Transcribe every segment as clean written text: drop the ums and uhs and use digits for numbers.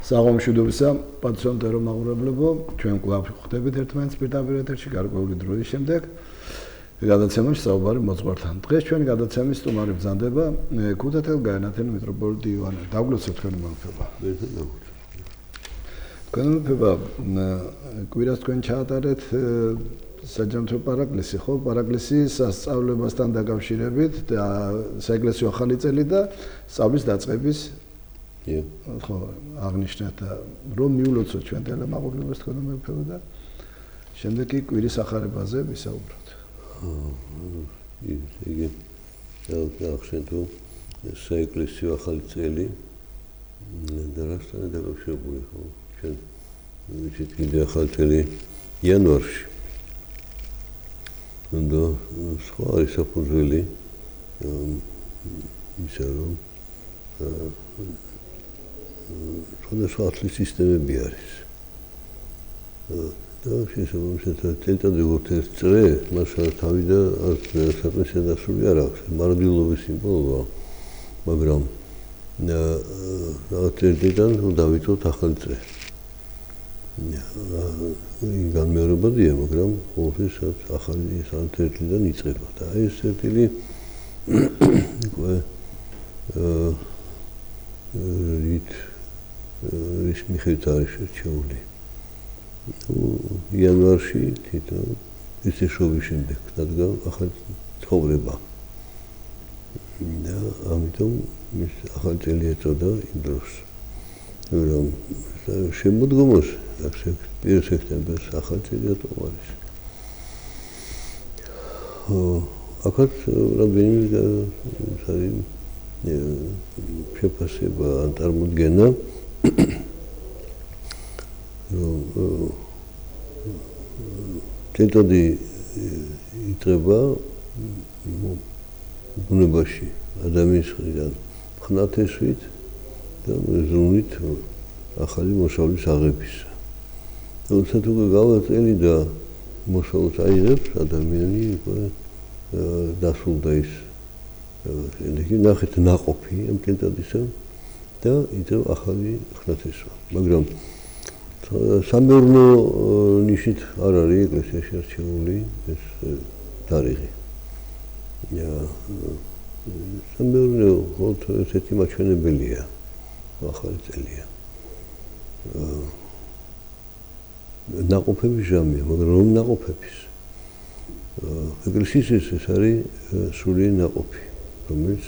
საღამოშვიდობისა, პატრიოტულ მაყურებლებო, ჩვენ კვლავ ხვდებით ერთმანეთს პირდაპირ ეთერში გარკვეული დროის შემდეგ. გადაცემაში საუბარი მოძღვართან. დღეს ჩვენი გადაცემის სტუმარი ბრძანდება ქუთათელ-გაენათელი მიტროპოლიტი ივანე. დაგლოცოთ თქვენი მომხმება. თქვენი მომხმება კვირას თქვენ ჩაატარეთ საჯანმრთელო პარაკლისი, ხო? პარაკლისის სასწავლებასთან დაკავშირებით და საეკლესიო ახალი წელი და სწავლის დაწყების ხო, აღნიშნეთ რომ მიულოცოთ ჩვენ ტელემაყურებლებს თქვენ მომხმება და შემდეგ კი კვირის ახარებაზე ვისაუბროთ. იგი ახსენეთ რომ საეკლესიო ახალი წელი და რასთან დაკავშირებული ხო ჩვენ ვიცით კიდე ახალი წელი იანვარში და სხვა არის საფუძველი ისა რომ სხვადასხვა ათლის სისტემები არის და შესაძლოა წელიწადი ერთ წრე მას თავი და საკმაოდ დასული არ აქვს მარადილობის სიმბოლოა მაგრამ წელიწადიდან დავიწყოთ ახალი წრე განმეორებადია მაგრამ ყოველთვის ახალი წელიწადიდან იწყება და ეს წელი ის მიხედვით არის შერჩეული იანვარში თვითონ ისეშობის შემდეგ დადგა ახალი ცხოვრება და ამიტომ ის ახალი წელი ეწოდა იმ დროს რომ შემოდგომას 1 სექტემბერს ახალი წელი ატოვარეს აქაც რამდენიმე შეფასება ან წარმოდგენა წელიწადი იწყება ბუნებაში ადამიანის მხრიდან ხნათესვით და ზრუნვით ახალი მოსავლის აღებისა. როდესაც უკვე გავა წელი და მოსავალს აიღებს ადამიანი უკვე დასრულდა ის იგი ნახეთ ნაყოფი ამ წელიწადისა და იწყება ახალი ხნათესვა. მაგრამ სამეურნეო ნიშნით არ არის ეკლესიაში არჩეული ეს თარიღი. სამეურნეო ხოლმე ესეთი მაჩვენებელია ახალი წელია. ნაყოფების ჟამია, მაგრამ რომ ნაყოფების. ეკლესიის ეს არის სული ნაყოფი, რომელიც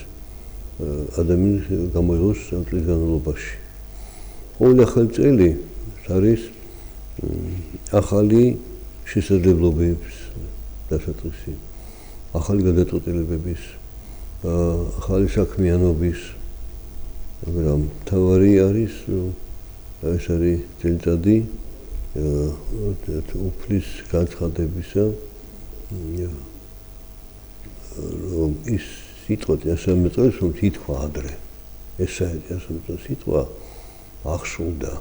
ადამიანს გამოიღოს წლის განმავლობაში. ყოველი ახალი წელი არის ახალი შესაძლებლობების დასაწყისი, ახალი გადაწყვეტილებების, ახალი საქმიანობის, მაგრამ თავარი არის ეს არის წელიწადი უფლის განცხადებისა რომ ის სიტყვა ასე მეტყვის რომ თითქვა ადრე ეს ასე სიტყვა აღსრულდა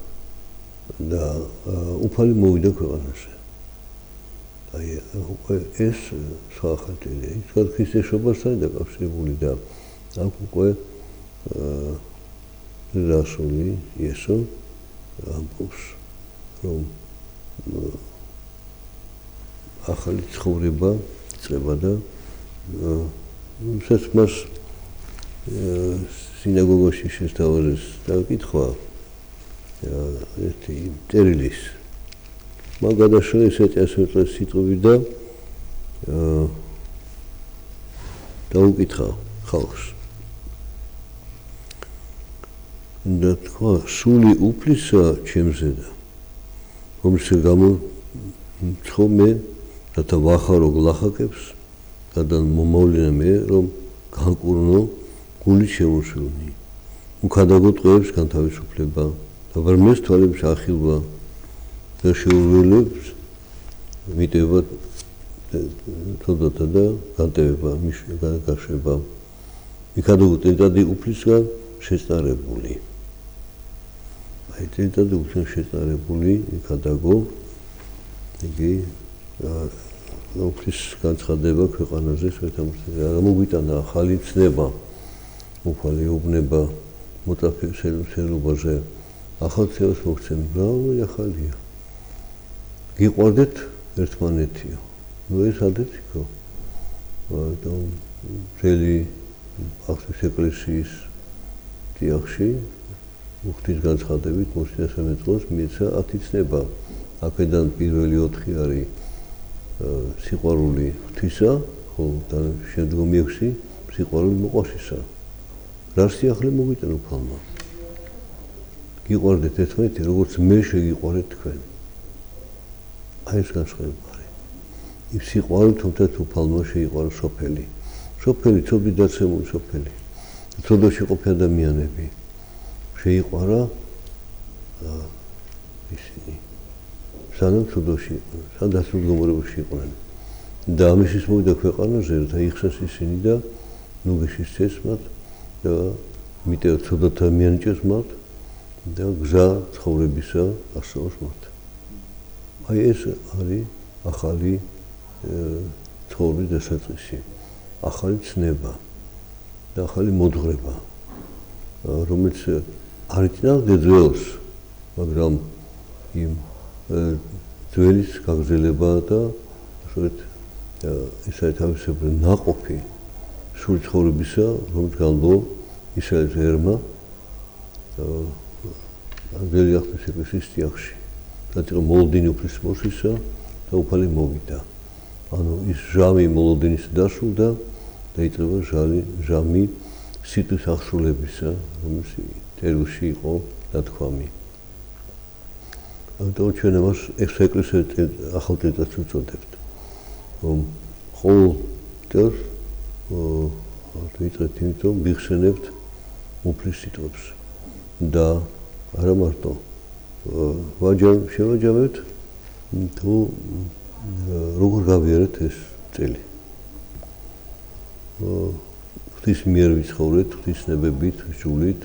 და უფალი მოვიდა ქვეყანაზე. აი ეს სხვა ხალხია. ის ქრისტიანობასთან დაკავშირებული და აქ უკვე რასული იესო ამბობს რომ ახალი ცხოვრება იწყება და ვისაც მას სინაგოგაში შესთავაზეს დაკითხვა ერთი წერილის მაგ გადაშლეს ეწესრიგა სიტყვი და დაუკითხა ხალხს და თქვა სული უფლისა ჩემზე და რომელსაც გამომცხომე რათა ვახარო გლახაკებს გადან მომავლენა მე რომ განკურნო გული შემოსულნი უქადაგო ტყეებს განთავისუფლება დაბრმეს თვალებს ახილვა და შეურველებს მიტევა თოდათა და განტევება გაშვება იქადაგო წელიწადი უფლისგან შეწარებული აი წელიწადი უფლისგან შეწარებული იქადაგო იგი უფლის განცხადება ქვეყანაზე სვეტამოსილზე მოგვიტანა ახალი ცნება უფალი უბნება მოწაფეებსელობაზე ახალწევას მოგცემ ბრავალი ახალია. გიყვარდეთ ერთმანეთიო. ნუ ეს ადეთ იქო. და მთელი ახლის ეკლესიის დიახში უხდის განცხადებით მოსინასამე წელს მიეცა 10 ცნება. აქედან პირველი 4 არის სიყვარული ღვთისა, ხო და შემდგომი 6 სიყვარული მოყვასისა. რა სიახლე მოგიტან უფალმა? გიყვარდეთ ერთმანეთი, როგორც მე შეგიყვარეთ თქვენ. აი ეს განსხვავება არის. იმ სიყვარულით თუმცა უფალმა შეიყვარა სოფელი. სოფელი ცოდვით დაცემული სოფელი. ცოდვაში ყოფი ადამიანები შეიყვარა ისინი. სანამ ცოდვაში იყვნენ, სანამ დასრულგამორებაში იყვნენ. და ამისთვის მოვიდა ქვეყანაზე, რათა იხსნას ისინი და ნუგეშის ცესმად და მიტევა ცოდვათა მიანიჭეს მათ და გზა ცხოვრებისა ასწავლოს მათ. აი ეს არის ახალი ცხოვრების დასაწყისი, ახალი ცნება და ახალი მოძღვრება, რომელიც არ იწინააღმდეგა ძველს, მაგრამ იმ ძველის გაგრძელება და ასეთ ესაა თავისებური ნაყოფი სული ცხოვრებისა, რომელიც განლო ისრაელის ერმა ძველი ახლის ეკლესიის დიახში. რაც იყო მოლოდინი უფლის მოსვისა და უფალი მოვიდა. ანუ ის ჟამი მოლოდინის დასრულდა და იწყება ჟამი სიტყვის აღსრულებისა, რომელიც ტერვში იყო დათქვამი. ამიტომ ჩვენ ამას ეკლესიის ახალ წელს უწოდებთ. ყოველ წელს ვიწყებთ იმიტომ ვიხსენებთ უფლის სიტყვებს და არა მარტო შევაჯამებთ თუ როგორ გავიარეთ ეს წელი. ღვთის მიერ ვიცხოვრეთ, ღვთისნებებით, ჯულით,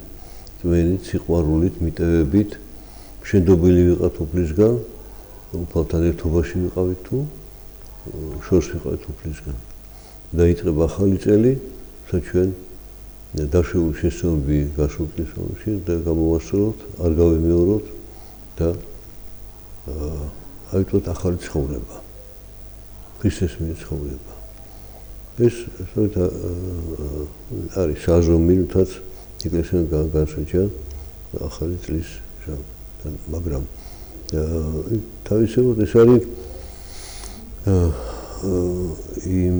წმენით, სიყვარულით, მიტევებით, შენდობილი ვიყავთ უფლისგან, უფალთან ერთობაში ვიყავით თუ შორს ვიყავით უფლისგან. და იწყება ახალი წელი, ჩვენ დაშვებული შესწავლები გასულ წლებში და გამოვასწოროთ, არ გავემეოროთ და ავიწოთ ახალი ცხოვრება. ქრისტეს მიერ ცხოვრება. ეს სწორედ არის საზომი, რითაც ეკლესიამ განსაჯა ახალი წლის ჟამი. მაგრამ თავისებურად ეს არის იმ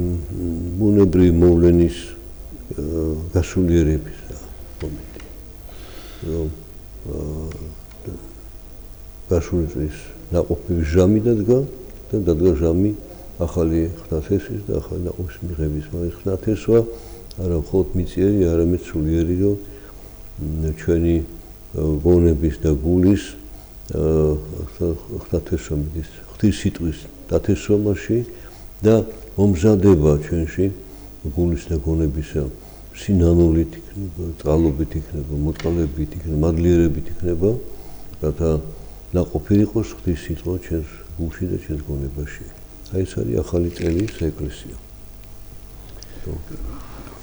ბუნებრივი მოვლენის გასულიერების მომენტი. რომ გასული წლის ნაყოფის ჟამი დადგა და დადგა ჟამი ახალი ღვთისმოსის და ახალი ნაყოფის მიღების. მაგრამ ეს ღვთისმოსვა არა მხოლოდ მიწიერი, არამედ სულიერი, რომ ჩვენი გონების და გულის ღვთისმოსის, ღვთის სიტყვის დათესვამაში და მომზადება ჩვენში გულის და გონების სინანულით იქნება, წყალობით იქნება, მოწყალებით იქნება, მადლიერებით იქნება, რათა ნაყოფი იყოს ღვთის სიტყვა ჩვენს გულში და ჩვენს გონებაში. აი ეს არის ახალი წელის ეკლესია.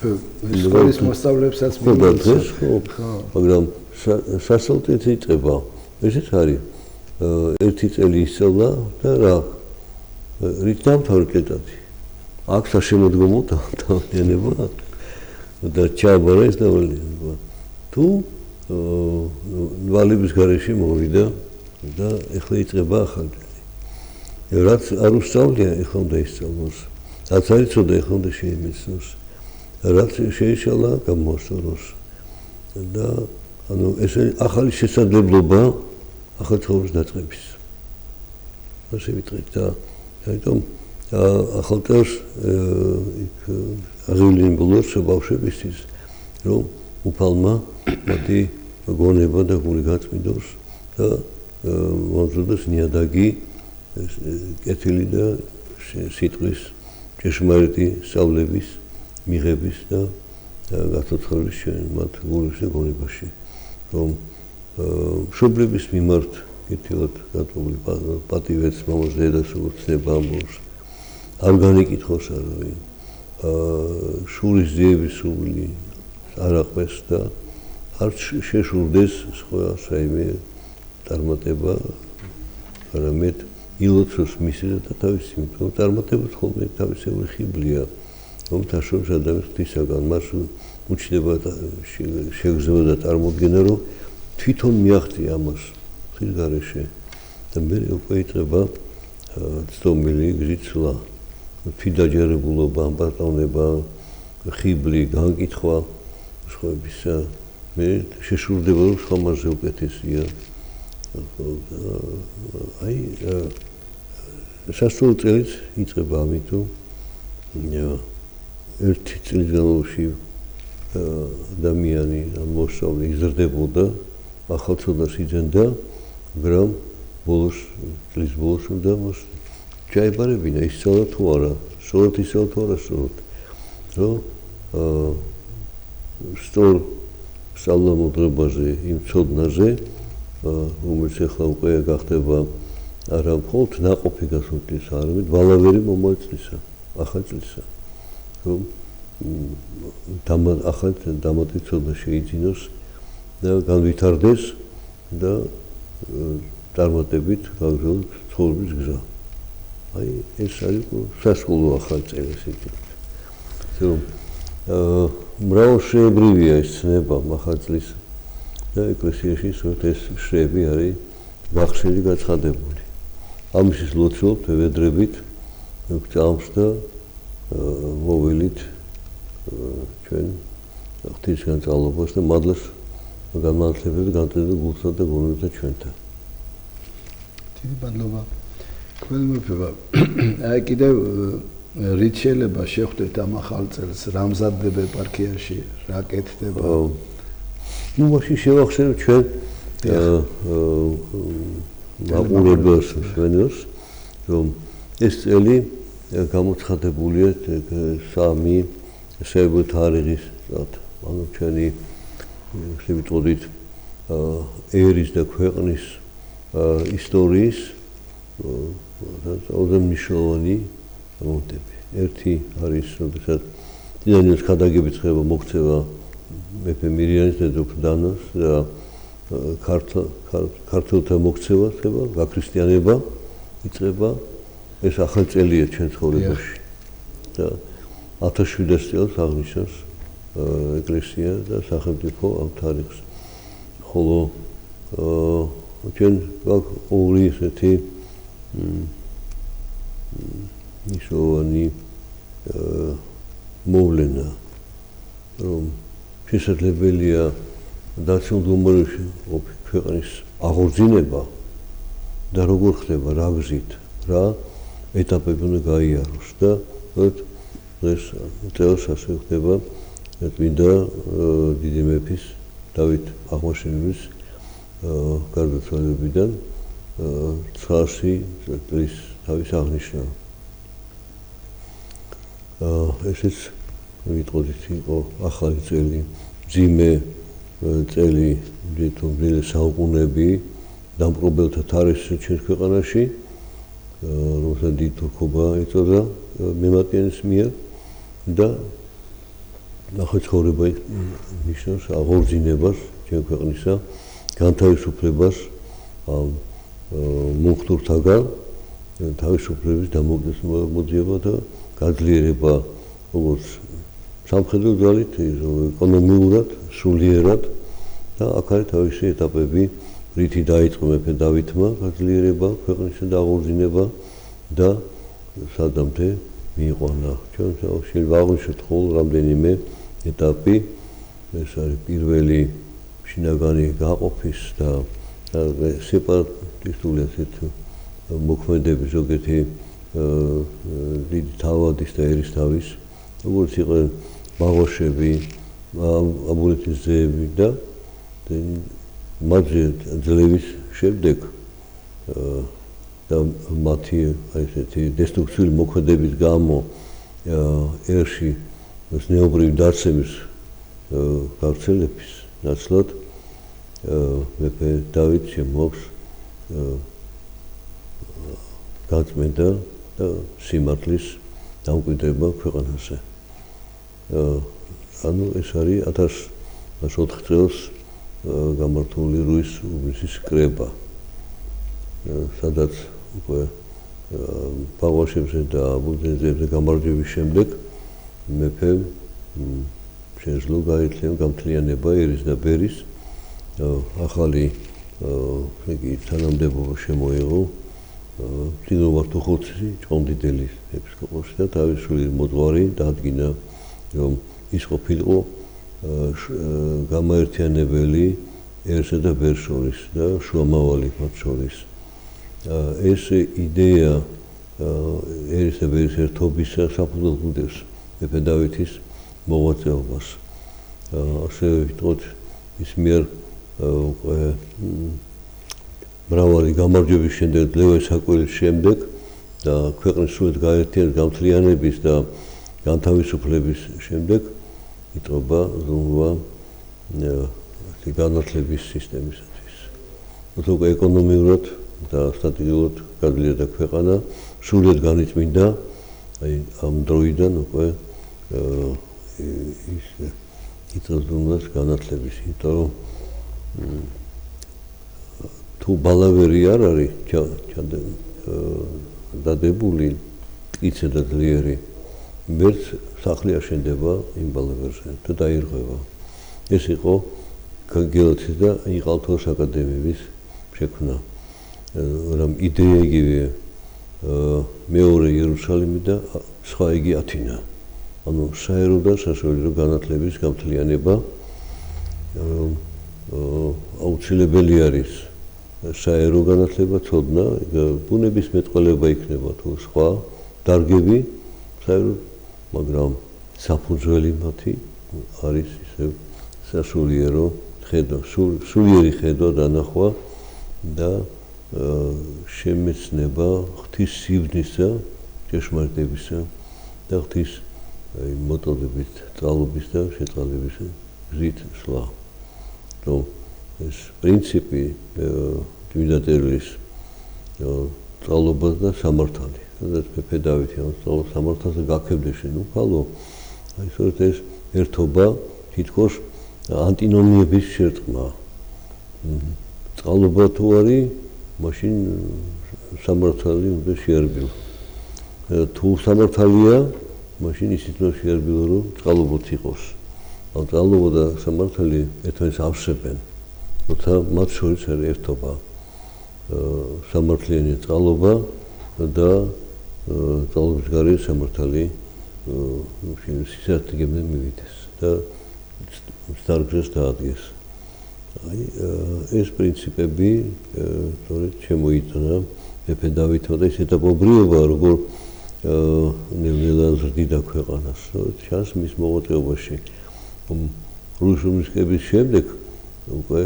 სკოლის მოსწავლებსაც მივიდეს, მაგრამ სასწავლეთ იწყება. ესეც არის ერთი წელი ისწავლა და რა რით დამთავრდა კეტათი. აქ საშემოდგომო დავიანება და ჩააბარა ეს დავალება. თუ ვალების გარეშე მოვიდა და ეხლა იწყება ახალი წელი. რაც არ უსწავლია, ეხლა უნდა ისწავლოს. რაც არ იცოდა, ეხლა უნდა შეიმეცნოს. რაც შეიშალა, გამოსწოროს. და ანუ ეს ახალი შესაძლებლობა ახალ ცხოვრების დაწყების. ასე ვიტყვით და ამიტომ ახალ წელს იქ აღივლინე ბოლოს ბავშვებისთვის, რომ უფალმა მათი გონება და გული გაწმიდოს და მომზადოს ნიადაგი კეთილი და სიტყვის ჭეშმარიტი სწავლების მიღების და გაცოცხლის მათ გულის და გონებაში, რომ მშობლების მიმართ კეთილად გატყობილი პატივეც მამას დედას როგორც ცნება ამბობს, არ განეკითხოს არავინ, შურის ძიების სული არ აყვეს და არ შეშურდეს სხვა საიმე წარმატება არამედ ილოცოს მისია და თავისი იმიტომ წარმატება ხოლმე თავისებური ხიბლია რომ თაშორს ადამიანს ღვთისაგან მას უჩნდება შეგრძნება და წარმოდგენა რომ თვითონ მიაღწია ამას ღვთის გარეშე და მე უკვე იწყება ცდომილი გზიცლა თვითდაჯერებულობა ამბატონება ხიბლი განკითხვა სხვებისა მე შეშურდება რომ სხვა მასზე უკეთესია აი სასწავლო წელიც იწყება ამიტომ ერთი წლის განმავლობაში ადამიანი ან მოსწავლე იზრდებოდა ახალწოდას იძენდა მაგრამ წლის ბოლოს უნდა მას ჩაებარებინა ისწავლა თუ არა სწორად ისწავლა თუ არა სწორად რომ სწორ სწავლამოძღვრებაზე იმ ცოდნაზე რომელიც ახლა უკვე გახდება არა მხოლოდ ნაყოფი გასულთის არამედ ვალავერი მომავალწლისა ახალ წლისა რომ ახალ დამატი ცოდნა შეიძინოს და განვითარდეს და წარმატებით გაგრძელოს ცხოვრების გზა აი ეს არის სასკოლო ახალ წელი ესე რომ მრავალშრეებრივია ეს ცნება ახალ წლის და ეკლესიაში სწორედ ეს შრეები არის გახსნილი გაცხადებული. ამისთვის ლოცულობთ ვედრებით გწამს და მოველით ჩვენ ღვთისგან წალობას და მადლს განმანათლებლად განწევრდეთ გულსა და გონებსა ჩვენთან. დიდი მადლობა. ქველმეფება აი კიდევ რით შეიძლება შევხვდეთ ამ ახალ წელს რა მზადდება ეპარქიაში რა კეთდება ну вообще შევახსენებ ჩვენ მაყურებელს ჩვენს რომ ეს წელი გამოცხადებულია სამი სერბული თარიღის ანუ ჩვენი შევიტყოდით ერის და ქვეყნის ისტორიის უზარმნიშნავანი მომენტები. ერთი არის როდესაც დინანიოს ქადაგებით ხდება მოქცევა მეფე მირიანის დედოფლდანოს და ქართველთა მოქცევა ხდება, გაქრისტიანება იწყება. ეს ახალ წელია ჩვენ ცხოვრებაში. და 1700 წელს აღნიშნავს ეკლესია და სახელმწიფო ამ თარიღს. ხოლო ჩვენ გვაქვს ორი ესეთი მნიშვნელოვანი მოვლენა რომ შესაძლებელია დაცულ დუმორში ქვეყნის აღორძინება და როგორ ხდება რა გზით რა ეტაპები უნდა გაიაროს და დღეს წელს ასე ხდება წმინდა დიდი მეფის დავით აღმაშენებლის გარდაცვალებიდან 900 წლის თავის აღნიშვნა. ესეც ვიტყოდით იყო ახალი წელი, მძიმე წელი თუმბილე საუკუნეები დამპყრობელთა თარიღს ჩვენ ქვეყანაში, რომელსაც დიდი თურქობა ეწოდა მემატიანის მიერ და ახალ ცხოვრება ნიშნავს აღორძინებას ჩვენ ქვეყნისა, განთავისუფლებას მუხტურთაგან თავისუფლების დამოუკიდეს მოძიება და გაძლიერება როგორც სამხედრო ძალით, ეკონომიურად, სულიერად და აქ არის თავისი ეტაპები, რითი დაიწყო მეფე დავითმა გაძლიერება, ქვეყნისა და აღორძინება და სადამდე მიიყვანა. ჩვენ შეიძლება აღვნიშნოთ ხოლმე რამდენიმე ეტაპი, ეს არის პირველი შინაგანი გაყოფის და სეპარატისტული ასეთ მოქმედების ზოგიერთი დიდი თავადის და ერისთავის, როგორც იყვნენ ბაღოშები, აბულეთის ძეები და მათზე ძლევის შემდეგ და მათი ესეთი დესტრუქციული მოქმედების გამო ერში ზნეობრივი დაცემის გავრცელების ნაცვლად მეფე დავით შემოაქვს გაწმენდა და სიმართლის დამკვიდრება ქვეყანაზე. ანუ ეს არის 1004 წელს გამართული რუის უბნისის კრება. სადაც უკვე ბაღვაშებზე და ბუდეზე გამარჯვების შემდეგ მეფემ შეძლო გაერთიანება გამთლიანება ერის და ბერის ახალი თანამდებობა შემოიღო წინო ვართუხოცი ჭყონდიდელის ეპისკოპოსი და თავის სულიერ მოძღვარი დაადგინა რომ ის ყოფილიყო გამაერთიანებელი ერსა და ბერს შორის და შუამავალი მათ შორის ეს იდეა ერის და ბერის ერთობისა საფუძვლად უდევს მეფე დავითის მოღვაწეობას ასევე ვიტყოდ ის მიერ მრავალი გამარჯვების შემდეგ ლევოს საკვირის შემდეგ და ქვეყნის სრულად გაერთიანების გამთლიანების და განთავისუფლების შემდეგ იტყობა ზრუნვა განათლების სისტემისათვის. უკვე ეკონომიურად და სტრატეგიულად გაძლიერდა ქვეყანა, სრულად განიწმინდა აი ამ დროიდან უკვე ის იწვევდა განათლების, იმიტომ რომ თუ ბალავერი არ არის დადებული იცე და ძლიერი მერც სახლი აშენდება იმ ბალავერზე და დაირღვევა. ეს იყო გელათის და იყალთოს აკადემიების შექმნა. რომ იდეა იგივე მეორე იერუსალიმი და სხვა იგი ათინა. ანუ საერო და სასულიერო განათლების გამთლიანება აუცილებელი არის საერო განათლება, ცოდნა, ბუნების მეტყველება იქნება თუ სხვა დარგები საერო, მაგრამ საფუძველი მათი არის ისევ სასულიერო ხედვა, სულიერი ხედვა დანახვა და შემეცნება ღვთის სივნისა, ჭეშმარიტებისა და ღვთის მოტოდებით, ტრალობის და შეწყალების გზით სვლა. რომ ეს პრინციპი წმინდა წერილის ტრალობა და სამართალი. სადაც მეფე დავითი ამ სამართალზე გაქებდა შენ უფალო, აი სწორედ ეს ერთობა თითქოს ანტინომიების შერწყმა. ტრალობა თუ არის, მაშინ სამართალი უნდა შეერბილო. თუ სამართალია, მაშინ ისიც უნდა შეერბილო, რომ ტრალობაც იყოს. ან ტრალობა და სამართალი ერთმანეთს ავსებენ. როცა მათ შორის არის ერთობა. სამართლიანი ტრალობა და ტრალობის გარეშე სამართალი სისართლეებიდან მივიდეს და სტარგზეს დაადგეს. აი ეს პრინციპები სწორედ შემოიტანა მეფე დავითმა და ეს ეტაპობრივობა როგორ ნელა ზრდიდა ქვეყანას. ჩანს მის მოღვაწეობაში. რუსულისკების შემდეგ უკვე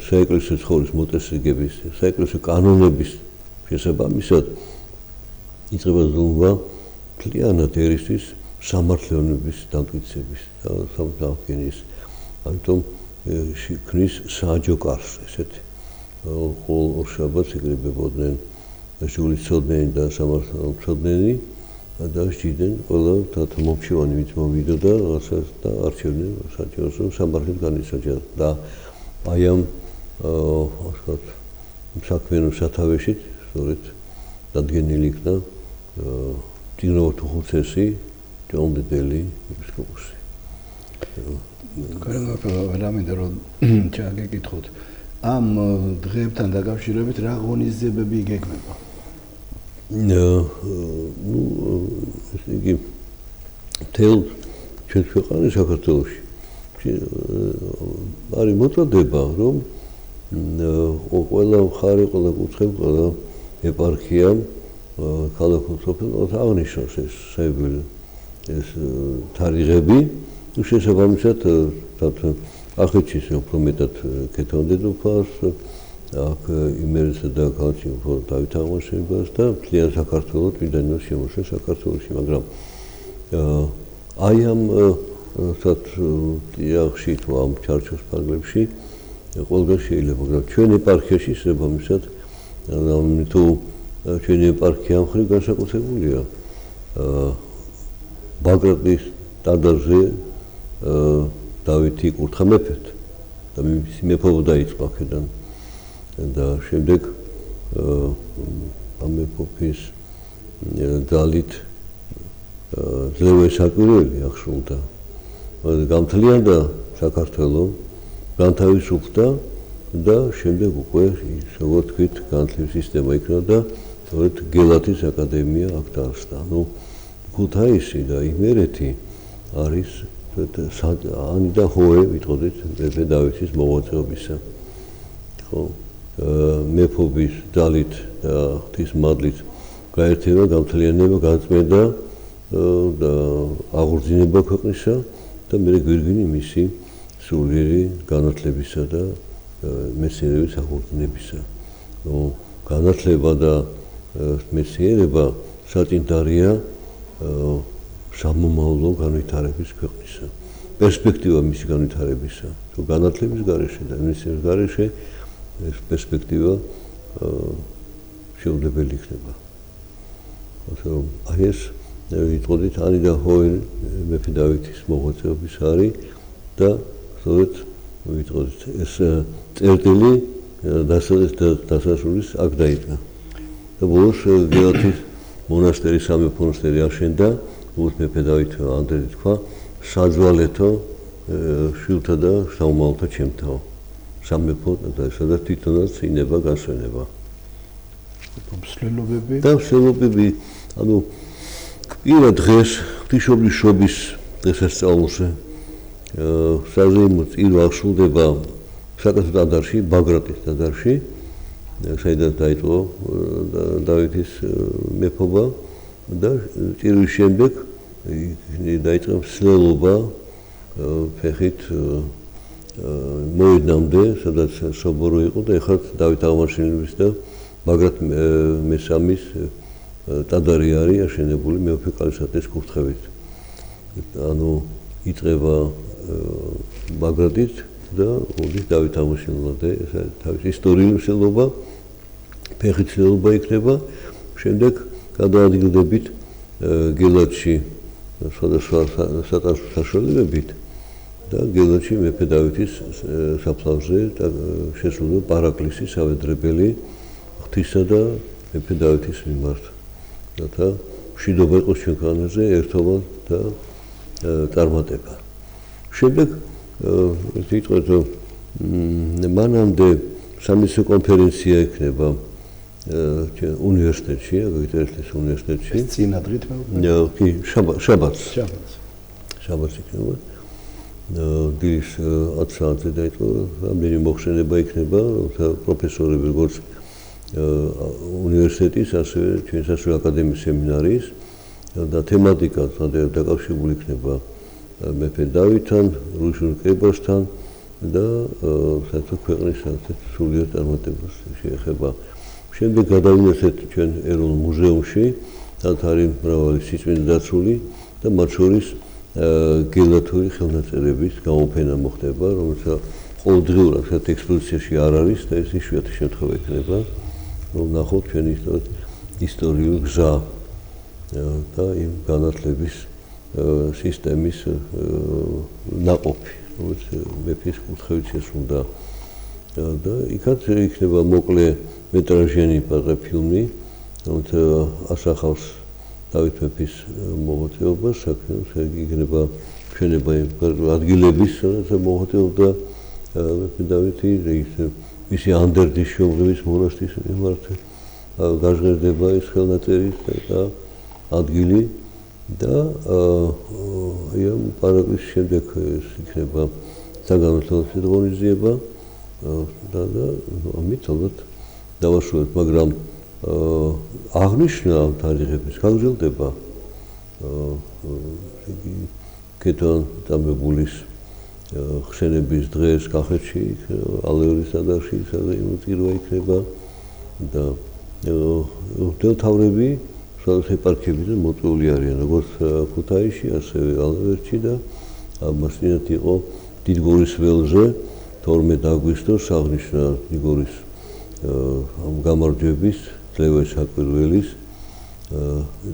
საეკლესიო ცხოვრების მოწესრიგების, საეკლესიო კანონების შესაბამისად იწყება ზრუნვა მთლიანად ერისთვის სამართლიანობის დამტკიცების და სამართლის. ამიტომ ქმნის საჯო კარს ესეთი. ყოველ ორშაბათს იკრიბებოდნენ შულიცოდნენი და სამართალმცოდნენი და სჯიდნენ ყველა მომჩივანი ვინც მოვიდოდა რაღაცას და არჩევდნენ საჯაროს რომ სამართლით განისაჯა და აი ამ ასე საქმიანო სათავეში სწორედ დადგენილი იქნა წინო ვართუხოცესი ჭყონდიდელი ეპისკოპოსი. რამე რომ ჩაგეკითხოთ ამ დღეებთან დაკავშირებით რა ღონისძიებები იგეგმება? ესე იგი მთელ ჩვენს ქვეყანაში საქართველოში არის მოწოდება რომ ყველა მხარე, ყველა კუთხე, ყველა ეპარქიამ ქალაქ სოფელს აღნიშნოს ეს საერთო ეს თარიღები. შესაბამისად ახეთშიც უფრო მეტად ქეთონდედოფას აქ იმერესა და ქალაქში უფრო დავით აღმაშენებას და მთლიან საქართველოს წმინდანებს შემოსვა საქართველოში, მაგრამ აი ამ თეატრში თუ ამ ჩარჩოს ფარგლებში ყველგან შეიძლება, მაგრამ ჩვენ ეპარქიაში შესაბამისად თუ ჩვენი ეპარქია მხრივ განსაკუთრებულია ბაგრატის ტაძარზე დავითი იკურთხა მეფეთ და მისი მეფობა დაიწყო აქედან და შემდეგ ამ მეფობის ძალით ძლევე საკვირველი აღშულდა. გამთლიანდა საქართველო, განთავისუფლდა და შემდეგ უკვე როგორც ვთქვით, განათლების სისტემა იქნა და სწორედ გელათის აკადემია აქ დაარსდა. ქუთაისი და იმერეთი არის ანი და ჰოე ვიტყოდით მეფე დავითის მოღვაწეობისა. ხო, მეფობის ძალით და ღვთის მადლით გაერთიანება, გამთლიანება, გაწმენდა და აღორძინება ქვეყნისა და მე გვირგვინი მისი სულიერი განათლებისა და მეცნიერების აღორძინებისა. განათლება და მეცნიერება საწინდარია სამომავლო განვითარების ქვეყნისა. პერსპექტივა მისი განვითარებისა. განათლების გარეშე და მეცნიერების გარეშე ეს პერსპექტივა შეუძლებელი იქნება. აი ეს ვიტყოდით ანი და ჰოე მეფე დავითის მოღვაწეობის არის და სწორედ ვიტყოდით ეს წერტილი დასასრულის აქ დაიდგა. და ბოლოს გელათის მონასტერი, სამეფო მონასტერი აშენდა, როგორც მეფე დავითმა ანდრეი თქვა, საძვალეთო შვილთა და საომალთა ჩემთაო. სამეფო და სადაც თვითონაც ინება გასვენება. მსვლელობები და მსვლელობები, ანუ კვირა დღეს ღვთისმშობლის შობის დღესასწაულზე საზეიმო წირვა აღსრულდება საკათო ტაძარში, ბაგრატის ტაძარში, საიდანაც დაიწყო დავითის მეფობა და წირვის შემდეგ დაიწყო მსვლელობა ფეხით მოედნამდე, სადაც სობორო იყო და ეხლა დავით აღმაშენებლის და ბაგრატ მესამის ტაძარი არის აშენებული მეუფე კალისატეს კურთხევით. ანუ იწყება ბაგრატით და მოდის დავით აღმაშენებლამდე, ეს არის თავის ისტორიული მსვლელობა, ფეხით მსვლელობა იქნება, შემდეგ გადაადგილდებით გელათში სხვადასხვა სატარსო საშუალებებით და გელათში მეფე დავითის საფლავზე შესრულდება პარაკლისი სავედრებელი ღვთისა და მეფე დავითის მიმართ. რათა მშვიდობა იყოს ჩვენგანზე, ერთობა და წარმატება. შემდეგ ვიტყვით რომ მანამდე სამეცნიერო კონფერენცია იქნება უნივერსიტეტში, აგრეთვე უნივერსიტეტში. წინა დღით კი, შაბათს იქნება. დილის 10 საათზე დაიწყო, რამდენი მოხსენება იქნება, პროფესორები როგორც უნივერსიტეტის, ასევე ჩვენი სასულიერო აკადემიის სემინარიის და თემატიკა დაკავშირებული იქნება მეფე დავითთან, რუსულ კრებასთან და საერთოდ ქვეყნის სულიერ წარმატებას შეეხება. შემდეგ გადავინახეთ ჩვენ ეროვნულ მუზეუმში, სადაც არის მრავალი სიწმინდე დაცული და მათ შორის გელათური ხელნაწერების გამოფენა მოხდება, რომელსაც ყოველდღიურად საერთოდ ექსპოზიციაში არ არის და ეს იშვიათი შემთხვევა იქნება, რომ ნახოთ ჩვენი ისტორიული გზა და იმ განათლების სისტემის ნაყოფი, რომელიც მეფის კურთხევით შესრულდა. და იქაც იქნება მოკლე მეტრაჟიანი პატარა ფილმი, რომელიც ასახავს დავით მეფის მოღვაწეობას, იქნება ჩვენება ადგილების, სადაც მოღვაწეობდა მეფე დავითი, მისი ანდერდის შობლების მონასტრის მიმართ გაჟღერდება ეს ხელნაწერი და ადგილი და ამ პარაკლისის შემდეგ იქნება საგანმანათლებლო ღონისძიება და ამით ალბათ დავასრულებთ, მაგრამ აღნიშნა ამ თარიღების გაგრძელდება კეთილ დამებულის ხსენების დღეს კახეთში, ალეურის ტაძარში საზეიმო წირვა იქნება და მღვდელმთავრები სხვადასხვა ეპარქიებიდან მოწვეული არიან, როგორც ქუთაისში, ასევე ალეურში და ამას წინათ იყო დიდგორის ველზე 12 აგვისტოს აღნიშნა დიდგორის ამ გამარჯვების ძლევე საკვირველის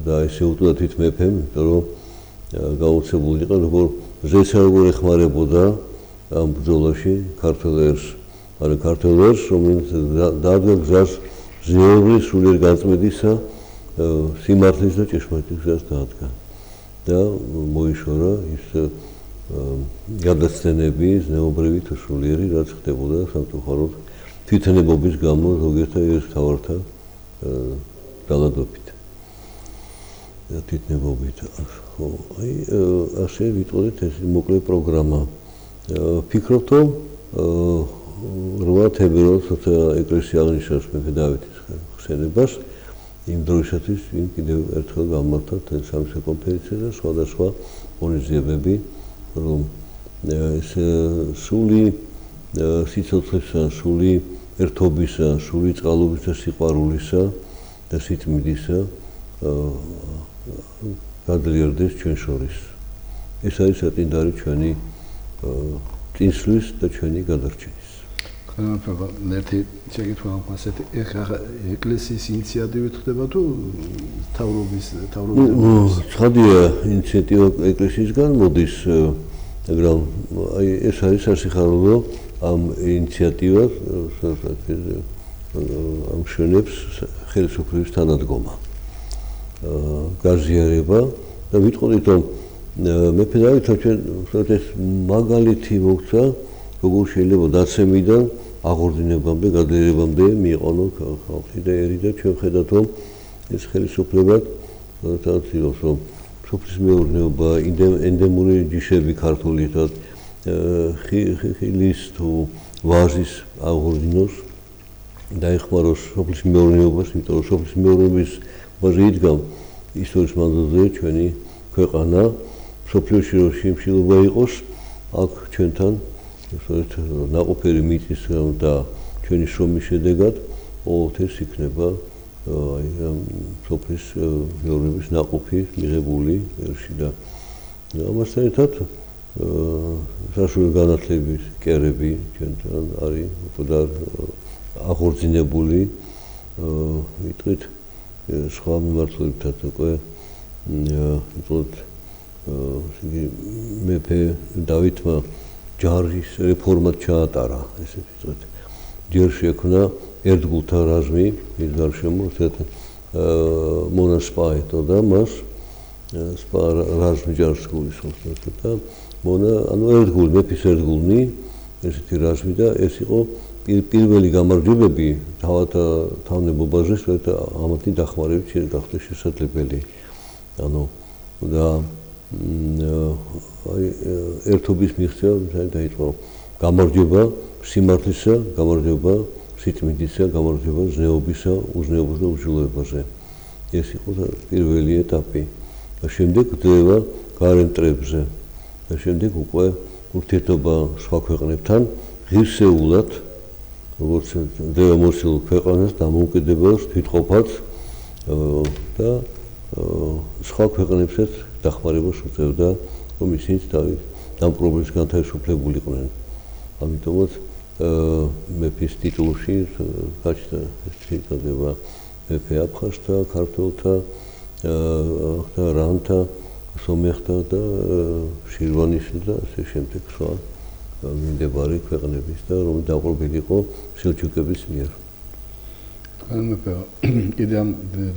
და ესე უთუდა თვით მეფემ, იმიტომ რომ გაუცებული იყო, როგორ ზეცაროგორ ეხმარებოდა ამ ბრძოლაში ქართველ ერს, მაგრამ ქართველ ერს, რომელიც დაადგა გზას ზნეობრივი სულიერ გაწმენდისა სიმართლის და ჭეშმარიტების გზას დაადგა და მოიშორა ის გადაცდენები ზნეობრივი თუ სულიერი რაც ხდებოდა სამწუხაროდ თვითნებობის გამო ზოგიერთა ერისთავართა დალადობით და თვითნებობით ხო აი ასე ვიტყოდით ეს მოკლე პროგრამა ფიქრობთ რომ 8 თებერვალს ეკლესია აღნიშნავს მეფე დავითის ხსენებას იმ დროისათვის ვინ კიდევ ერთხელ გამართავთ სამსე კონფერენცია და სხვადასხვა ღონისძიებები რომ ეს სული სიცოცხლისა, სული ერთობისა, სული წყალობისა, სიყვარულისა და სიწმინდისა გადლიერდეს ჩვენ შორის. ეს არის საწინდარი ჩვენი წინსვლის და ჩვენი გადარჩენის. ხანმოკლე ერთი შეკითხვა აქვს ასეთი ეკლესიის ინიციატივით ხდება თუ თავრობის ცხადია ინიციატივა ეკლესიისგან მოდის მაგრამ აი ეს არის სასიხარულო ამ ინიციატივას ამ შენებს ხელისუფლების თანადგომა გაზიარება და ვიტყოდით რომ მეფე დავითმა ჩვენ ეს მაგალითი მოგცა როგორ შეიძლება დაცემიდან აღორძინებამდე გადაერებამდე მიიყვანო ხალხი და ერი და ჩვენ ხედავთ რომ ეს ხელისუფლება თვითონ რომ სოფლის მეურნეობა ენდემური ჯიშები ქართული და ხილის თუ ვაზის აღორძინოს დაეხმაროს სოფლის მეურნეობას იმიტომ რომ სოფლის მეურნეობის ვაზი იდგა ისტორიის მანძილზე ჩვენი ქვეყანა სოფლიოში რომ შემშილობა იყოს აქ ჩვენთან ნაყოფერი მიწის და ჩვენი შრომის შედეგად ყოველთვის იქნება აი ამ სოფლის მეურნეობის ნაყოფი მიღებული ერში და ამასთან ერთად საშუალო განათლების კერები ჩვენთან არის უფრო აღორძინებული ვიტყვით სხვა მიმართულებითაც უკვე ვიტყვით მეფე დავითმა ჯარის რეფორმა ჩაატარა ესე ვიტყვით ჯერ შექმნა ერთგულთა რაზმი ის გარშემო ერთ მონასპა ეტოდა მას სპა რაზმი ჯარს გულისხმობს და მონა ანუ ერთგული მეფის ერთგულნი ესეთი რაზმი და ეს იყო პირველი გამარჯვებები თავნებობაზე და ამათი დახმარებით გახდა შესაძლებელი ანუ და აი ერთობის მიღწევა დაიწყო გამარჯვება სიმართლისა გამარჯვება სიწმინდისა გამარჯვება ზნეობისა უზნეობისა და უჯულოებაზე ეს იყო პირველი ეტაპი და შემდეგ გრძელდება გარემტრებზე და შემდეგ უკვე ურთიერთობა სხვა ქვეყნებთან ღირსეულად როგორც დემოსილ ქვეყანას დამოუკიდებლობას თვითყოფად და სხვა ქვეყნებსაც დახმარებას უწევდა რომ ისინიც ამ პრობლემის განთავისუფლებულიყვნენ ამიტომაც მეფის ტიტულში გაჩნდა ეს წოდება მეფე აფხაზთა, ქართველთა, რანთა, სომეხთა და შირვანის და ასე შემდეგ სხვა მიმდებარე ქვეყნების და რომ დაყრდნილი იყო სელჩუკების მიერ. მეფე კიდე ამ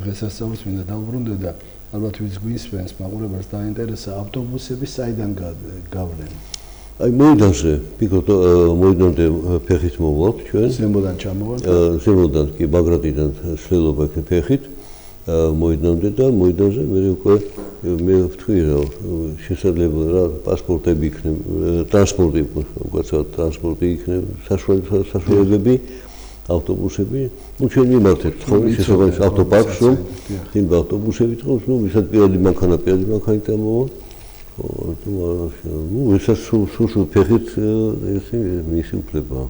დღესასწაულს მინდა დავუბრუნდე და ალბათ ვინც გვისმენს მაყურებელს დაინტერესა ავტობუსები საიდან გავლენ? აი მოედანზე, ფიქრობ მოედანზე ფეხით მოვვალთ ჩვენ. ზემოდან ჩამოვალთ. ზემოდან კი ბაგრატიდან სლელობა ფეხით მოედანზე და მოედანზე მე უკვე მე ვთქვი რომ შესაძლებელი რა პასპორტები იქნება, ტრანსპორტი უკაცრავად ტრანსპორტი იქნება, საშუალებები ავტობუსები, ну ჩვენ მიმართეთ ხო შესაძლოა ავტოპარკს რომ იმ ავტობუსები თქოს, ну ვისაც პირადი მანქანით ამოვა ну ვისაც სულ ფეხით ესე მისი უფლება.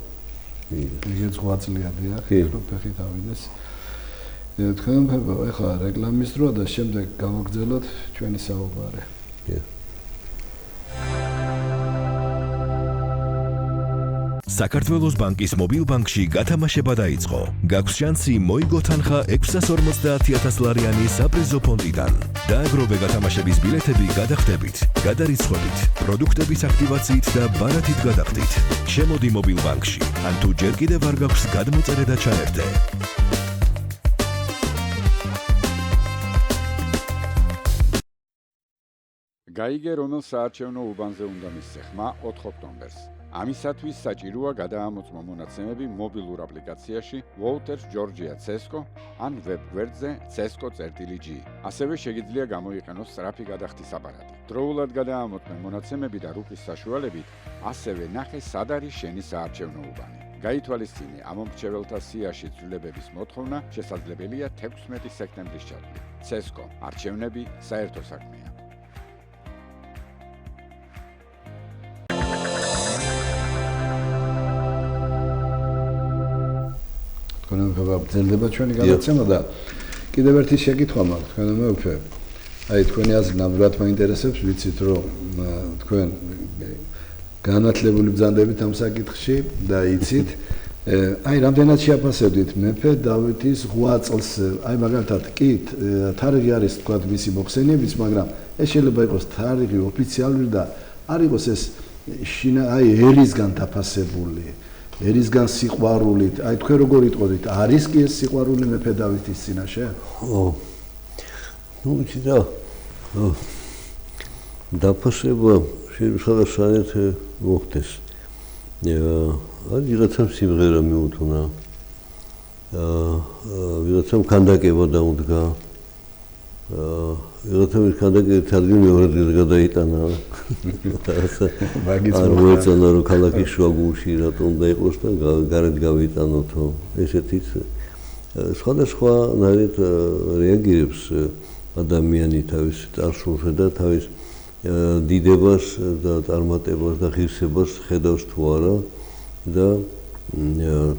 ეგეც 8 წლიადია, რომ ფეხით ავიდეს. თქვენ ახლა რეკლამის დრო და შემდეგ გავაგრძელოთ ჩვენი საუბარი. საქართველოს ბანკის მობილ ბანკში გათამაშება დაიწყო. გაქვს შანსი მოიგო თანხა 650,000 ლარიანი საპრიზო ფონდიდან. დააგროვე გათამაშების ბილეთები გადახდებით, გადარიცხვებით, პროდუქტების აქტივაციით და ბარათით გადახდით. შემოდი მობილ ბანკში, ან თუ ჯერ კიდევ არ გაქვს გადმოწერე და ჩაერთე. გაიგე, რომელ საარჩევნო უბანზე უნდა მისცე ხმა 4 ოქტომბერს. ამისათვის საჭიროა გადაამოწმო მონაცემები მობილურ აპლიკაციაში Walters Georgia Cesco ან ვებგვერდზე cesco.g. ასევე შეგიძლია გამოიყენოს სწრაფი გადახდის აპარატი. დროულად გადაამოწმე მონაცემები და რუკის საშუალებით ასევე ნახე სად არის შენი საარჩევნო უბანი. გაითვალისწინე ამომრჩეველთა სიაში ცვლილებების მოთხოვნა შესაძლებელია 16 სექტემბრის ჩათვლით. Cesco არჩევნები საერთო საქმეა. გრძელდება ჩვენი გადაცემა და კიდევ ერთი შეკითხვა მაქვს თქვენ მეუფე. აი თქვენი აზრი ნამდვილად მაინტერესებს, ვიცით რომ თქვენ განათლებული ბრძანდებით ამ საკითხში და იცით აი რამდენად შეაფასებდით მეფე დავითის 8 წელს აი მაგალითად კი თარიღი არის თქვა მისი მოხსენიების, მაგრამ ეს შეიძლება იყოს თარიღი ოფიციალური და არ იყოს ეს აი ერისგან დაფასებული ერისგან სიყვარულით, აი თქვენ როგორ იტყოდით, არის კი ეს სიყვარული მეფე დავითის წინაშე? ო. ნუ იცი და დაფასება შესაძლოა მოხდეს. ვიღაცამ სიმღერა მიუთუნა. ვიღაცამ ქანდაკება დაუდგა. ვიღაცამ ქანდაკების ადგილი მეორე დღეს გადაიტანა. არ მოეწონა რომ ქალაქის შუაგულში რატომ უნდა იყოს და გარეთ გავიტანოთო. ესეთიც სხვადასხვანაირად რეაგირებს ადამიანი თავის წარსულზე და თავის დიდებას და წარმატებას და ღირსებას ხედავს თუ არა და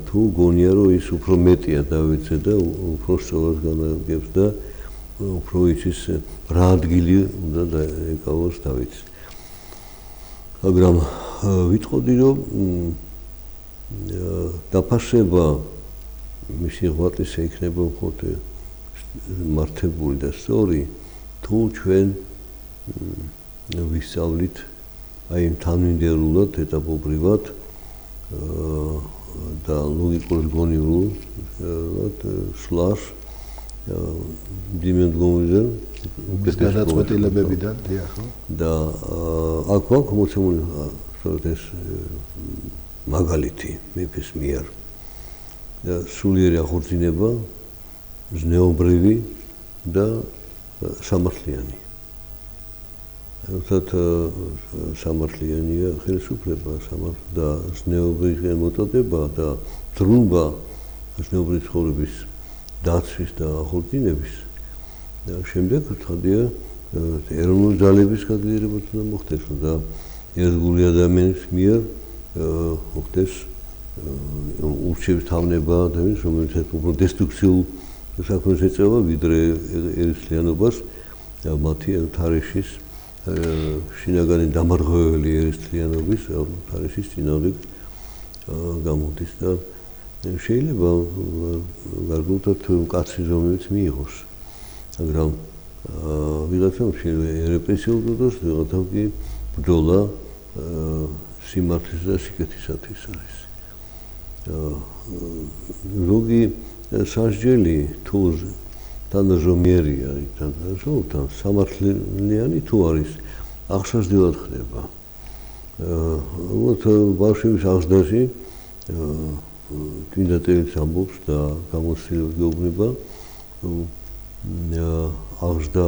თუ გონია რომ ის უფრო მეტია დავითზე და უფრო სწორად განაგებს და უფრო იცის რა ადგილი უნდა დაეკავოს დავითს. მაგრამ ვიტყოდი რომ დაფასება მისი ღვაწლისა იქნება მხოლოდ მართებული და სწორი თუ ჩვენ ვისწავლით აი თანმიმდევრულად ეტაპობრივად და ლოგიკურ გონივრულ სლაშ დიმენდგომიდან გადაწყვეტილებებიდან დიახ და აქ მოცემული ეს მაგალითი მეფის მიერ სულიერი აღორძინება ზნეობრივი და სამართლიანი. ერთად სამართლიანია ხელისუფლება და ზნეობრივი მოწოდება და ძრუба ზნეობრივი ცხოვრების დაცვის და აღორძინების და შემდეგ ცხადია ეროვნული ძალების გაძლიერება უნდა მოხდეს და ერთგული ადამიანის მიერ მოხდეს ურჩევის თავნება და რომელიც უფრო დესტრუქციულ საქმეს ეწევა ვიდრე ერისთლიანობას მათი თარეშის შინაგანი დამარღვეველი ერისთლიანობის თარეშის წინააღმდეგ გამოდის და შეიძლება გარკვეულად მკაცრი ზომებიც მიიღოს მაგრამ ვიღაცამ რეპრესიულ დროს ვიღაცამ კი ბრძოლა სიმართლის და სიკეთისათვის არის ზოგი სასჯელი თუ თანაზომიერია თან სამართლიანი თუ არის აღსაზრდელად ხდება უბრალოდ ბავშვების აღზრდაში თინდა წელს ამბობს და გამოცდილებას გეუბნება აღზრდა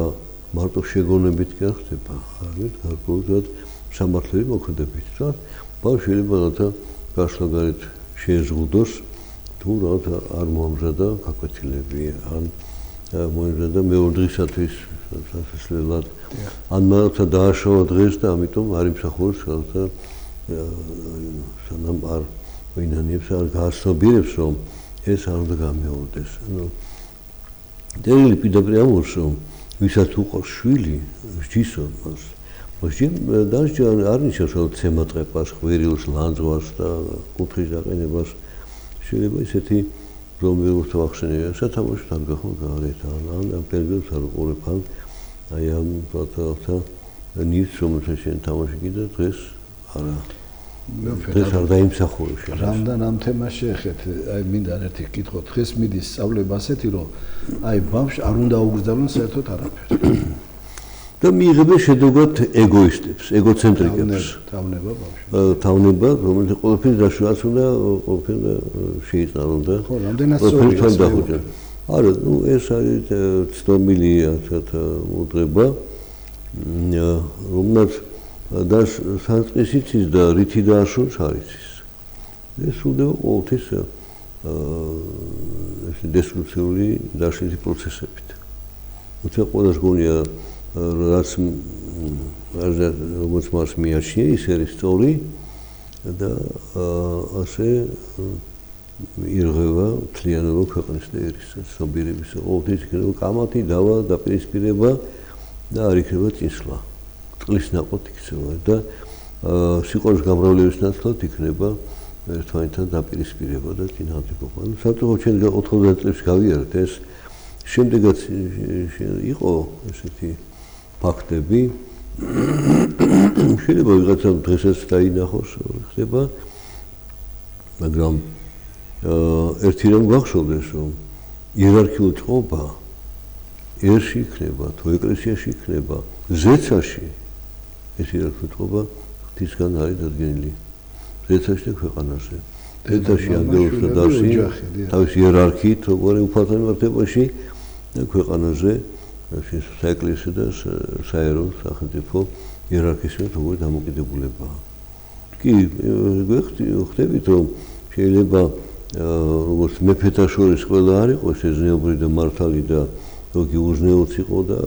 მარტო შეგონებით კი არ ხდება არის გარკვეულად სამართლიანი მოქმედებით და ბავშვი შეიძლება რათა გასვლაგარეთ შეეზღუდოს თუ რათა არ მოამზადა გაკვეთილები ან მოემზადა მეორე დღისათვის სასასვლელად ან რათა დააშოვა დღეს და ამიტომ არ იმსახურებს რათა სანამ არ ვინანიებს არ გააცნობიერებს რომ ეს არ უნდა გამეორდეს დელი პირდაპირ ამბობს რომ ვისაც უყავს შვილი სჯისო მას მოსჯი დაჟე არ ნიშნავს რომ ცემატყეპას ღვირილს ლანძღვას და კუთხის დაყენებას შეიძლება ისეთი რომლებიც ახსენია სათამაშო თამგახო გარეთ ან პერიოდს არ უყურებან აი ამ ფოტოთა ნიუს რომელსაც შენ თამაში კიდე დღეს არა დღეს არ დაიმსახურებს რამდენ ამ თემას შეეხეთ აი მინდა ერთი კითხო დღეს მიდის სწავლება ასეთი რომ აი ბავშვს არ უნდა აუგზავნოს საერთოდ არაფერი და მიიღებენ შედუღად ეგოისტებს, ეგოცენტრიკებს. თავნება, რომელიც ყველაფერს დაშუას უნდა, ყველაფერს შეიწყალონ და ხო, რამდენად სწორია. არა, ეს არის ცნობილი მოდღება, რომელსაც და სანსკრიტს იცის და რითი დააშორს არ იცის. ეს სრულდება ყოველთვის დესტრუქციული დაშლილი პროცესებით. თუმცა ყველას გონია რაც როგორც მას მიაჩნია, ის არის სწორი და ასე ირღვევა მთლიანობა ქვეყნის და ერის ცნობიერების ყოველთვის იქნება კამათი, დავა, დაპირისპირება და არ იქნება წინსვლა. წყლის ნაყოფი იქნება და სიყვარულის გამრავლების ნაცვლად იქნება ერთმანეთთან დაპირისპირება და წინააღმდეგობა. საერთოდ ჩვენ 90 წლებში გავიარეთ ეს, შემდეგაც იყო ესეთი ფაქტები. შეიძლება ვიღაცა დღესაც დაინახოს, ხდება, მაგრამ ერთი რამ გახსოვდეს, რომ იერარქიული წყობა ერში იქნება, თუ ეკლესიაში იქნება, ზეცაში ეს იერარქიული წყობა ღვთისგან არის დადგენილი. ზეცაში და ქვეყანაზე. ზეცაში ანგელოზს დავსი, თავის იერარქიით, როგორი უფალთან მიმართებაში და ქვეყანაზე საეკლესიო და საერო სახელმწიფო იერარქიის როგორი დამოკიდებულებაა. კი, ხვდებით, რომ შეიძლება როგორც მეფეთა შორის ყველა არ იყოს ეზნეობრივი და მართალი და ზოგი უზნეოც იყო და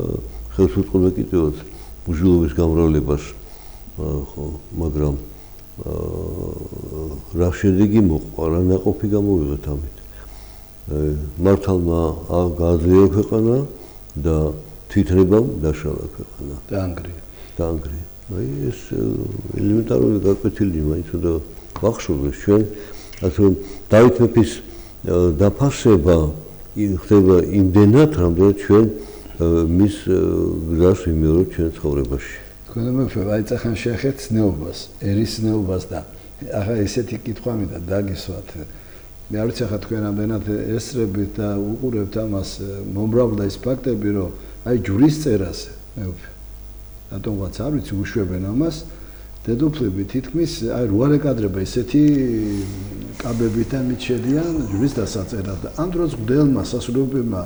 ხელს უწყობდა კიდევაც მუჟილობის გამრავლებას, ხო, მაგრამ რა შედეგი მოყვა, რა ნაყოფი გამოვიღეთ ამით. მართალმა გააძლიერა ქვეყანა და თვითნებამ დაშალა ქვეყანა. დაანგრია. აი ეს ელემენტარული გაკვეთილი მაინც უნდა ვახშოვდეს ჩვენ, ასე რომ დავით მეფის დაფასება ხდება იმდენად, რამდენად ჩვენ მის გზას ვიმეორებთ ჩვენ ცხოვრებაში. თქვენ მეფე აიწახან შეეხეთ ცნეობას, ერის ცნეობას და ახლა ესეთი კითხვა მინდა დაგისვათ. მე არ ვიცი ახლა თქვენ რამდენად ესწრებით და უყურებთ ამას, მომრავლდა ის ფაქტები, რომ აი ჯვრის წერაზე მეფე. რატომღაც არ ვიცი უშვებენ ამას. დედოფლები თითქმის აი რო არ ეკადრება ესეთი კაბებიდან მიჩედიან ჯვრის დასაწერად და ამ დროს მგდელმა სასულიეროებმა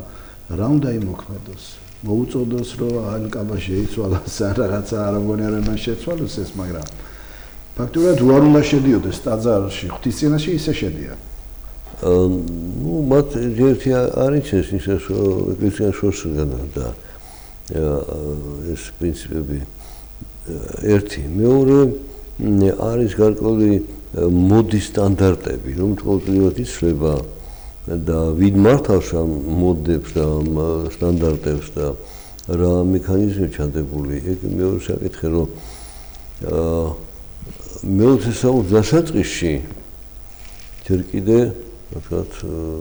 რა უნდა იმოქმედოს? მოუწოდოს რომ ან კაბა შეიცვალოს ან რაღაცა არ მგონი არ მან შეცვალოს ეს, მაგრამ ფაქტობრივად რო არ უნდა შედიოდეს ტაძარში, ღვთისწინაში ისე შედიან. მათ ერთი არის ეს ეკლესიაში შორსგანა და ეს პრინციპები ერთი, მეორე არის გარკვეული მოდის სტანდარტები, რომ ყოველდღიურად იცვლება და ვინ მართავს ამ მოდებს და სტანდარტებს და რა მექანიზმი ჩადებული. ეგ მეორე საკითხი, რომ მეოცე საუკუნის დასაწყისში ჯერ კიდე თქვათ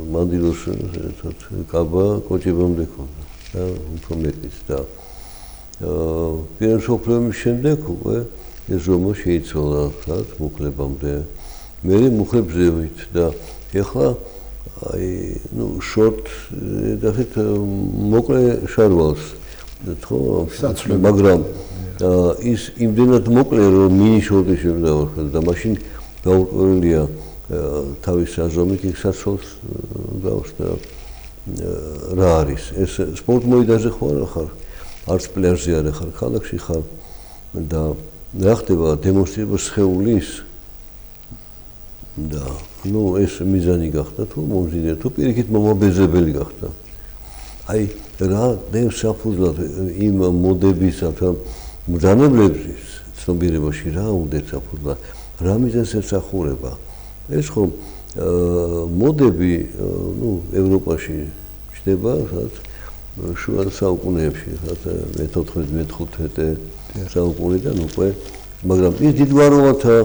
მანდილოს კაბა კოჭებამდე ქონდა და უფრო მეტიც და პირველ მსოფლიო ომის შემდეგ უკვე ეს ზომა შეიცვალა თქვათ მუხლებამდე. მე მუხლებზე და ეხლა აი შორტ და ხეთ მოკლე შარვალს ხო მაგრამ ის იმდენად მოკლე რომ მინიშნოს შემდგარ და მაშინ დაუყურელია თავის აზომით იქ საცოლს გავს და რა არის ეს სპორტ მოედანზე ხარ ახარ არც პლაჟზე არ ხარ ქალაქში ხარ და რა ხდება დემონსტრირება სხეულის და ეს მიზანი გახდა თუ მომზიდე თუ პირიქით მომაბეზრებელი გახდა აი რა დევს საფუძვლად იმ მოდების ಅಥವಾ მძანებლების ცნობიერებაში რა უნდათ საფუძვლად რა მიზანს ემსახურება ეს ხომ მოდები ევროპაში ჩნდება სადაც შუა საუკუნეებში სადაც მე-14-მე-15 საუკუნიდან უკვე მაგრამ ის დიდგვაროვათა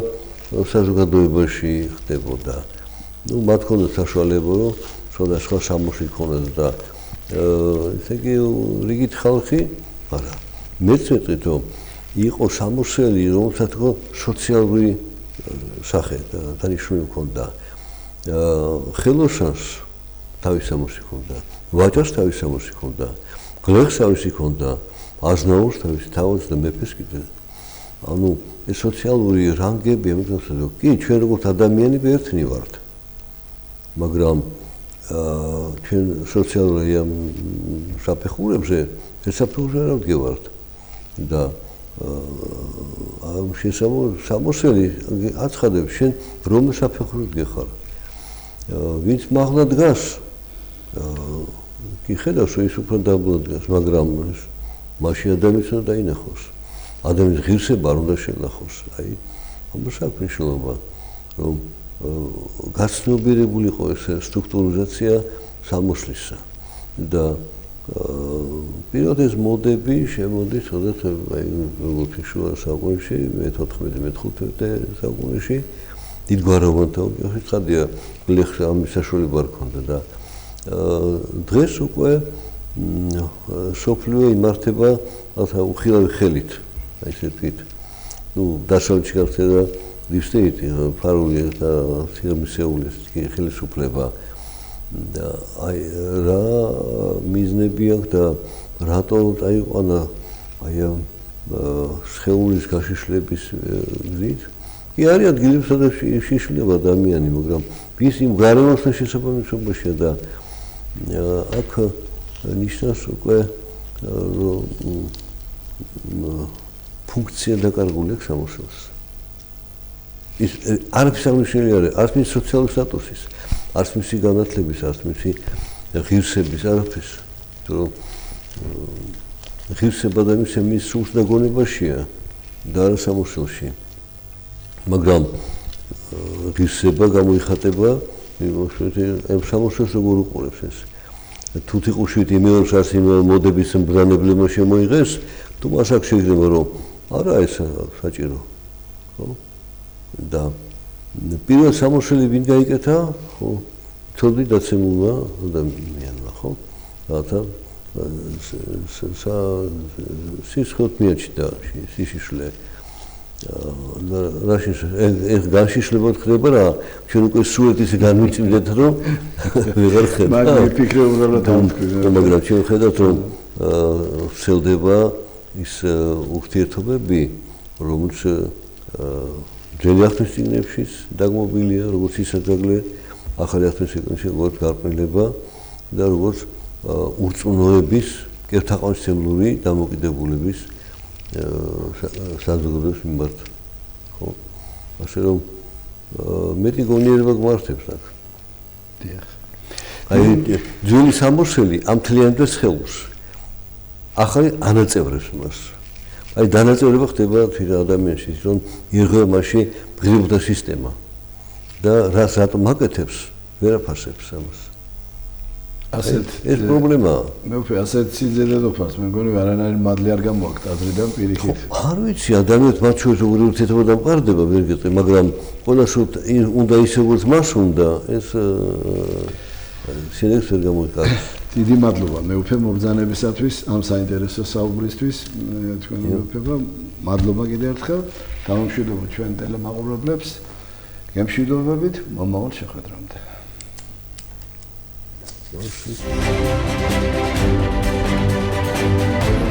საზოგადოებაში ხდებოდა. მათ ქონდათ საშუალება, რომ სხვადასხვა სამოსი ქონდათ და ესე იგი რიგით ხალხი, არა. მეც ვეტყვით, რომ იყო სამოსელი, რომელსაც თქო სოციალური სახე და დანიშნული ჰქონდა. ხელოსანს თავის სამოსი ჰქონდა, ვაჭარს თავის სამოსი ჰქონდა, გლეხს თავისი ჰქონდა, აზნაურს თავისი თავის და მეფეს კიდე. ანუ ეს სოციალური რანგები ამიტომ კი ჩვენ როგორც ადამიანები ერთნი ვართ. მაგრამ ჩვენ სოციალური ამ საფეხურებზე საფეხურზე არ ვდგევართ და ამ შემოსელი აცხადებს შენ რომელ საფეხურზე დგეხარ. ვინც მაღლა დგას კი ხედავს რომ ის უფრო დაბლა დგას, მაგრამ მაშინ ადამიანს უნდა დაინახოს. ადამიანის ღირსება არ უნდა შენახოს. აი ამას აქვს მნიშვნელობა რომ გაცნობიერებული იყო ეს სტრუქტურიზაცია სამოსლისა და პირველად ეს მოდები შემოდის თოდაც აი როგორც შუა საუკუნეში მე-14-მე-15 საუკუნეში დიდგვაროვანთა ოჯახი ხადია ლეხს ამის საშუალება არ ქონდა და დღეს უკვე სოფლიო იმართება რათა უხილავი ხელით აი ესე ვთქვით ну დასავლეთში გახდება დისტეიტი ფარული და სიამისეული ხელისუფლება და აი რა მიზნები აქვს და რატო წაიყვანა აი ამ სხეულის გაშიშლების გზით კი არის ადგილი სადაც შიშლება ადამიანი მაგრამ ვის იმ გარემოსთან შესაბამისობაშია და აქ ნიშნავს უკვე ფუნქცია დაკარგული აქვს სამოსელს ის არაფერს აღნიშნული არის არც მის სოციალური სტატუსის არც მისი განათლების არც მისი ღირსების არაფერს რომ ღირსება და მის სულს დაგონებაშია და არა სამოსელში მაგრამ ღირსება გამოიხატება იმ სამოსელს როგორ უყურებს ეს თუთი ყუშვით იმეორს არც იმ მოდების მბრძანებლება შემოიღეს თუ მას აქ შეიძლება რომ არა ეს საჭირო ხო და პირველ სამოსელი ვინ გაიკეთა ხო ცოდი დაცემულმა ადამიანმა ხო რათა სისხლით მიაჩნდა სიშიშლე რაშიც ეს განშიშლებოდ ხდება რა ჩვენ უკვე სულ ისე განვიწმინდეთ რომ ვეღარ ხდება მაგრამ ვიფიქრე უბრალოდ ამქვი მაგრამ ჩვენ ხედავთ რომ ვრცელდება ის ურთიერთობები რომელიც ძველი ახთმის წიგნებშიც დაგმობილია როგორც ისაძაგლე ახალი ახთმის წიგნებში როგორც გარყვნილება და როგორც ურწმუნოების კერთაყმისმცემლური დამოკიდებულების საზოგადოების მიმართ ხო ასე რომ მეტი გონიერება გვართებს აქ დიახ აი ძველი სამოსელი ამ თლიანად სხეულს ახალი ანაწევრებს მას აი დანაწევრება ხდება თვითონ ადამიანში რომ იღება მასში ღირებულთა სისტემა და რას რატომ აკეთებს ვერაფასებს ამას ასეთ ეს პრობლემაა მე ვფიქრე ასეთ სიძელედოფას მე მგონი არანაირი მადლი არ გამოაქვს აზრიდან პირიქით არ ვიცი ადამიანს მათ შორის როგორი ურთიერთობა დამყარდება ვერ გეტყვი მაგრამ ყველას უნდა ისე როგორც მას უნდა ეს შეიძლება ვერ გამოიყაროს დიდი მადლობა მე ვფიქრე მობრძანებისათვის ამ საინტერესო საუბრისთვის თქვენ ვფიქრება მადლობა კიდევ ერთხელ გამომშვიდობოთ ჩვენ ტელემაყურებლებს გემშვიდობებით მომავალ შეხვედრამდე Thank you.